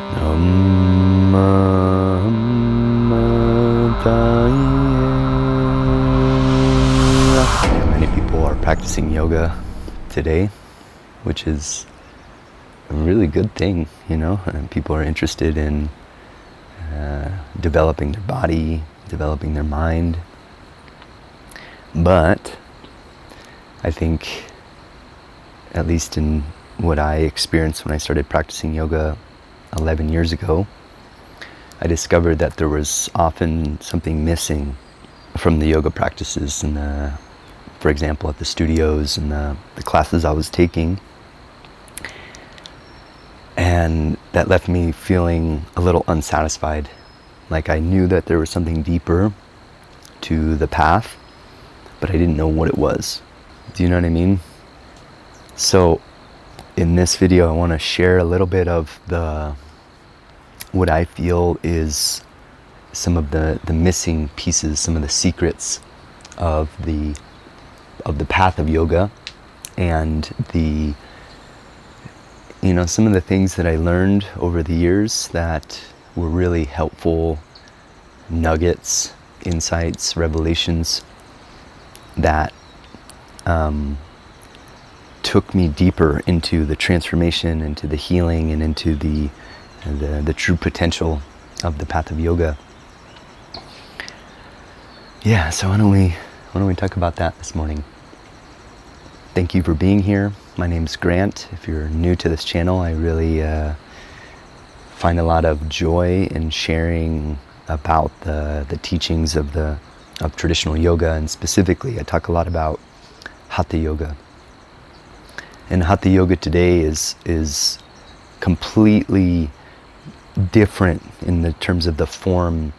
Many people are practicing yoga today, which is a really good thing, and people are interested in developing their body, developing their mind. But I think, at least in what I experienced when I started practicing yoga 11 years ago, I discovered that there was often something missing from the yoga practices and for example, at the studios and the classes I was taking. And that left me feeling a little unsatisfied. Like I knew that there was something deeper to the path, but I didn't know what it was. Do you know what I mean? So in this video, I want to share a little bit of what I feel is some of the missing pieces, some of the secrets of the path of yoga, and some of the things that I learned over the years that were really helpful nuggets, insights, revelations that took me deeper into the transformation, into the healing, and into the true potential of the path of yoga. Yeah, so why don't we talk about that this morning? Thank you for being here. My name's Grant. If you're new to this channel, I really find a lot of joy in sharing about the teachings of traditional yoga, and specifically I talk a lot about Hatha Yoga. And Hatha Yoga today is completely different in the terms of the form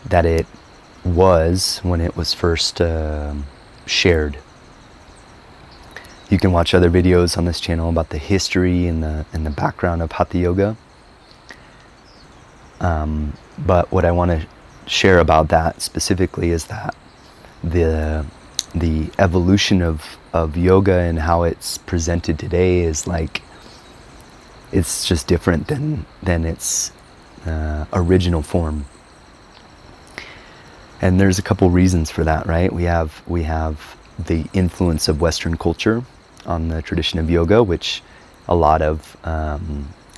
that it was when it was first shared. You can watch other videos on this channel about the history and the background of Hatha Yoga. But what I want to share about that specifically is that the evolution of yoga and how it's presented today is like, it's just different than its original form. And there's a couple reasons for that, right? We have the influence of Western culture on the tradition of yoga, which a lot of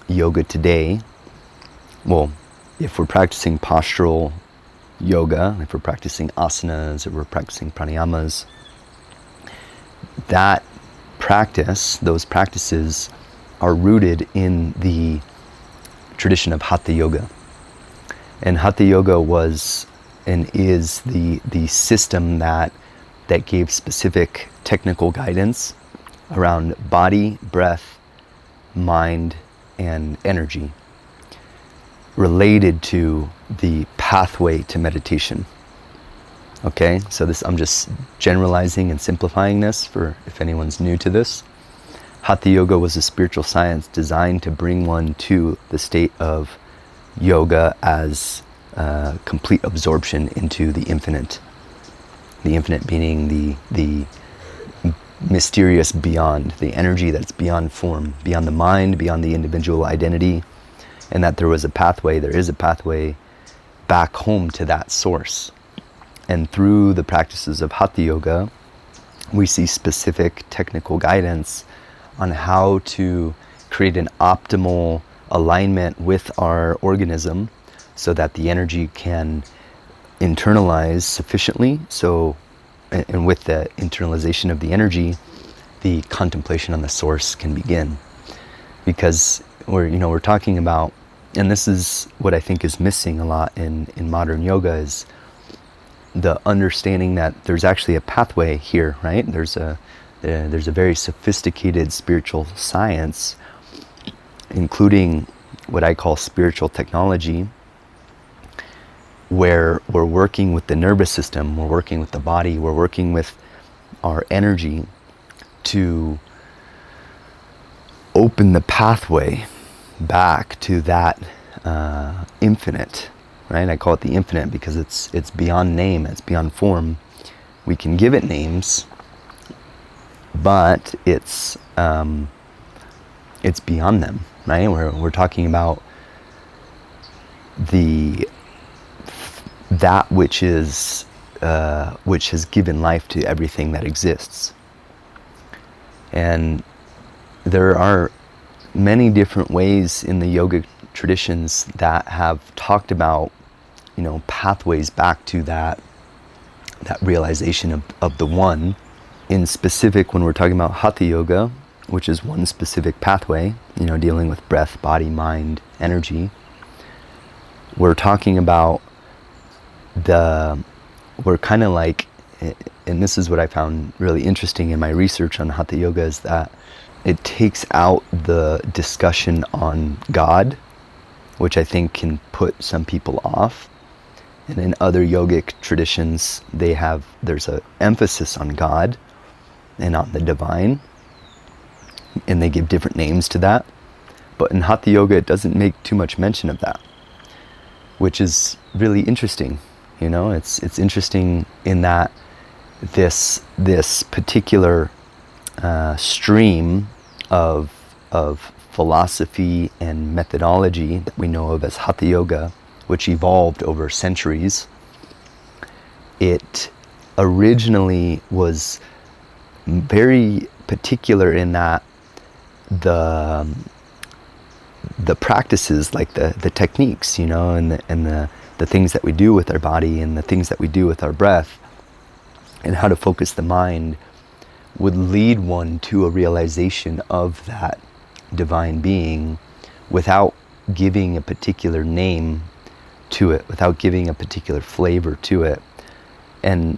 yoga today, well, if we're practicing postural yoga, if we're practicing asanas, or we're practicing pranayamas, that practice, those practices are rooted in the tradition of Hatha Yoga. And Hatha Yoga was and is the system that gave specific technical guidance around body, breath, mind, and energy related to the pathway to meditation. Okay, so I'm just generalizing and simplifying this for if anyone's new to this. Hatha Yoga was a spiritual science designed to bring one to the state of yoga as complete absorption into the infinite. The infinite being the mysterious beyond, the energy that's beyond form, beyond the mind, beyond the individual identity, and that there is a pathway back home to that source. And through the practices of Hatha Yoga, we see specific technical guidance on how to create an optimal alignment with our organism so that the energy can internalize sufficiently. And with the internalization of the energy, the contemplation on the source can begin. Because we're talking about, and this is what I think is missing a lot in modern yoga, is the understanding that there's actually a pathway here, right? There's a very sophisticated spiritual science, including what I call spiritual technology, where we're working with the nervous system, we're working with the body, we're working with our energy to open the pathway back to that infinite, right? I call it the infinite because it's beyond name, it's beyond form. We can give it names, but it's beyond them, right? We're talking about that which is which has given life to everything that exists. And there are many different ways in the yoga traditions that have talked about, pathways back to that realization of the one. In specific, when we're talking about Hatha Yoga, which is one specific pathway, dealing with breath, body, mind, energy, we're talking about we're kind of like, and this is what I found really interesting in my research on Hatha Yoga, is that it takes out the discussion on God, which I think can put some people off. And in other yogic traditions, there's an emphasis on God and on the divine, and they give different names to that. But in Hatha Yoga, it doesn't make too much mention of that, which is really interesting. It's interesting in that this particular stream of philosophy and methodology that we know of as Hatha Yoga, which evolved over centuries, it originally was very particular in that the practices, like the techniques, and the things that we do with our body and the things that we do with our breath and how to focus the mind, would lead one to a realization of that divine being without giving a particular name to it, without giving a particular flavor to it. And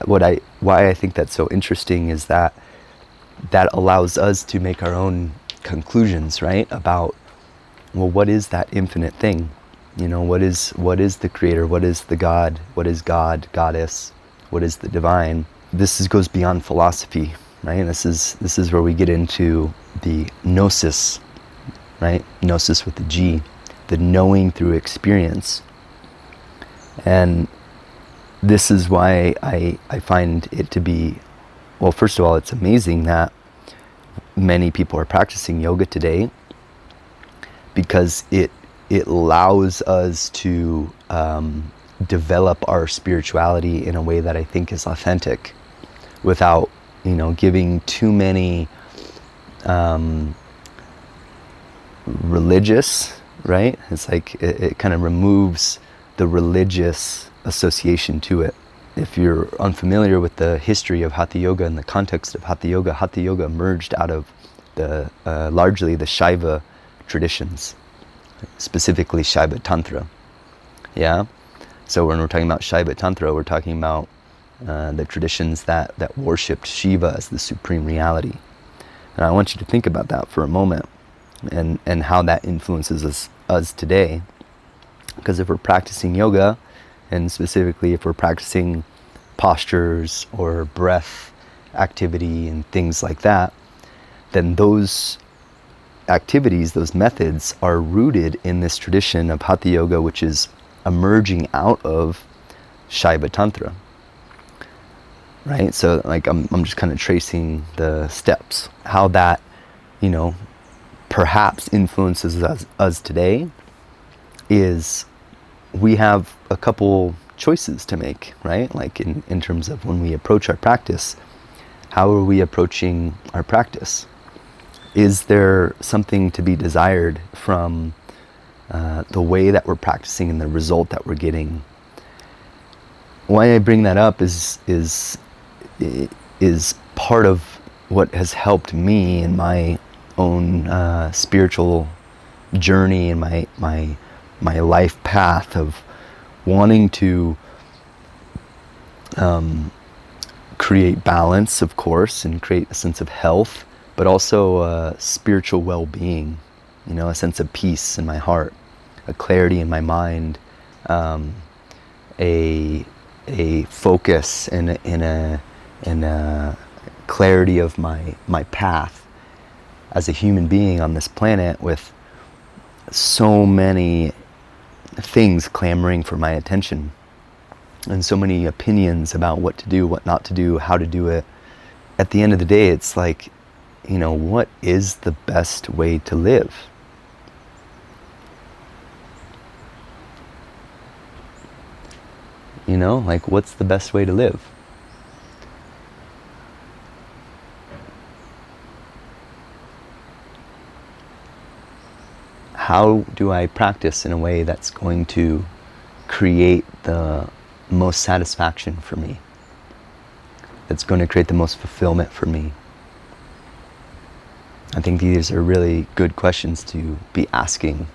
why I think that's so interesting is that allows us to make our own conclusions, right? About, well, what is that infinite thing? What is the creator? What is the God? What is God, goddess? What is the divine? This goes beyond philosophy, right? This is where we get into the gnosis, right? Gnosis with the G, the knowing through experience. And this is why I find it to be, well, first of all, it's amazing that many people are practicing yoga today, because it allows us to develop our spirituality in a way that I think is authentic, without giving too many religious, right? It's like it kind of removes the religious association to it. If you're unfamiliar with the history of Hatha Yoga and the context of Hatha Yoga emerged out of the largely the Shaiva traditions, specifically Shaiva Tantra. Yeah? So when we're talking about Shaiva Tantra, we're talking about the traditions that worshipped Shiva as the supreme reality. And I want you to think about that for a moment, and how that influences us today. Because if we're practicing yoga, and specifically if we're practicing postures or breath activity and things like that, then those activities, those methods, are rooted in this tradition of Hatha Yoga, which is emerging out of Shaiva Tantra, right? So like I'm just kind of tracing the steps, how that perhaps influences us today. Is we have a couple choices to make, right? Like in terms of when we approach our practice, how are we approaching our practice? Is there something to be desired from the way that we're practicing and the result that we're getting? Why I bring that up is part of what has helped me in my own spiritual journey and my life path of wanting to create balance, of course, and create a sense of health, but also spiritual well-being, a sense of peace in my heart, a clarity in my mind, a focus and a clarity of my path as a human being on this planet, with so many things clamoring for my attention and so many opinions about what to do, what not to do, how to do it. At the end of the day, it's like, what is the best way to live? You know, like, what's the best way to live? How do I practice in a way that's going to create the most satisfaction for me? That's going to create the most fulfillment for me? I think these are really good questions to be asking.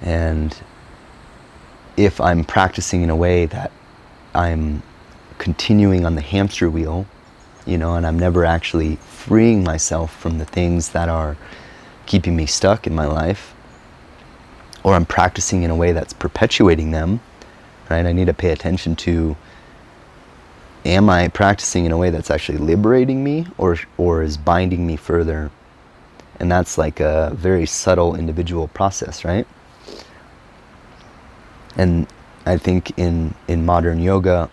And if I'm practicing in a way that I'm continuing on the hamster wheel, you know, and I'm never actually freeing myself from the things that are keeping me stuck in my life, or I'm practicing in a way that's perpetuating them, right? I need to pay attention to, am I practicing in a way that's actually liberating me, or is binding me further? And that's like a very subtle individual process, right? And I think in modern yoga,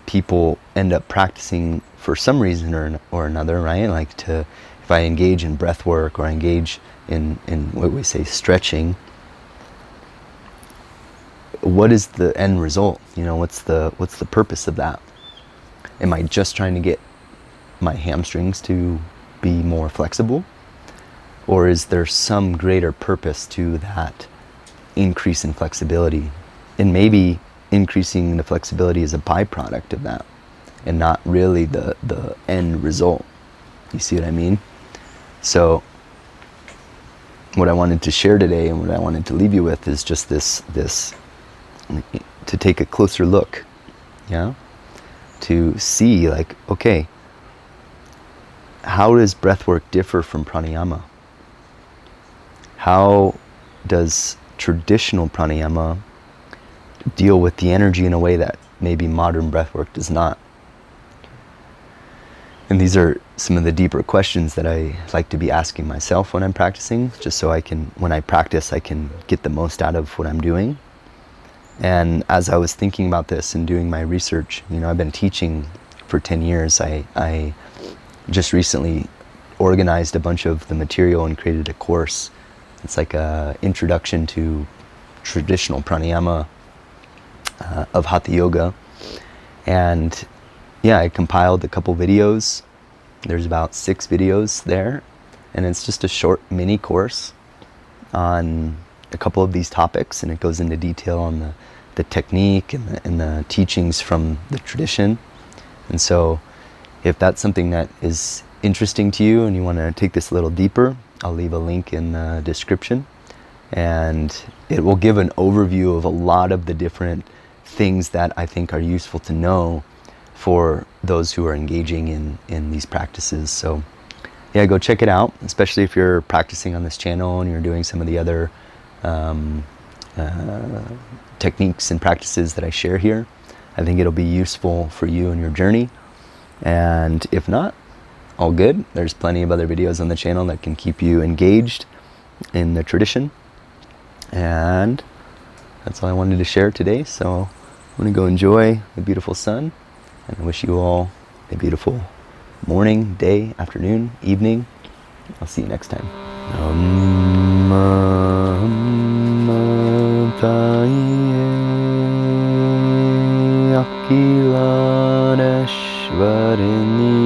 people end up practicing for some reason or another, right? Like, if I engage in breath work, or I engage in what we say stretching, what is the end result? You know, what's the purpose of that? Am I just trying to get my hamstrings to be more flexible? Or is there some greater purpose to that increase in flexibility? And maybe increasing the flexibility is a byproduct of that, and not really the end result. You see what I mean? So what I wanted to share today, and what I wanted to leave you with, is just this to take a closer look, yeah? To see, like, okay, how does breathwork differ from pranayama? How does traditional pranayama deal with the energy in a way that maybe modern breathwork does not? And these are some of the deeper questions that I like to be asking myself when I'm practicing, just so when I practice, I can get the most out of what I'm doing. And as I was thinking about this and doing my research, you know, I've been teaching for 10 years. I just recently organized a bunch of the material and created a course. It's like a introduction to traditional pranayama of Hatha Yoga. And yeah, I compiled a couple videos. There's about 6 videos there. And it's just a short mini course on a couple of these topics. And it goes into detail on the technique and the teachings from the tradition. And so if that's something that is interesting to you and you want to take this a little deeper, I'll leave a link in the description. And it will give an overview of a lot of the different things that I think are useful to know for those who are engaging in these practices. So yeah, go check it out, especially if you're practicing on this channel and you're doing some of the other techniques and practices that I share here. I think it'll be useful for you in your journey. And if not, all good. There's plenty of other videos on the channel that can keep you engaged in the tradition. And that's all I wanted to share today. So I'm going to go enjoy the beautiful sun, and I wish you all a beautiful morning, day, afternoon, evening. I'll see you next time. Akilaneshwarini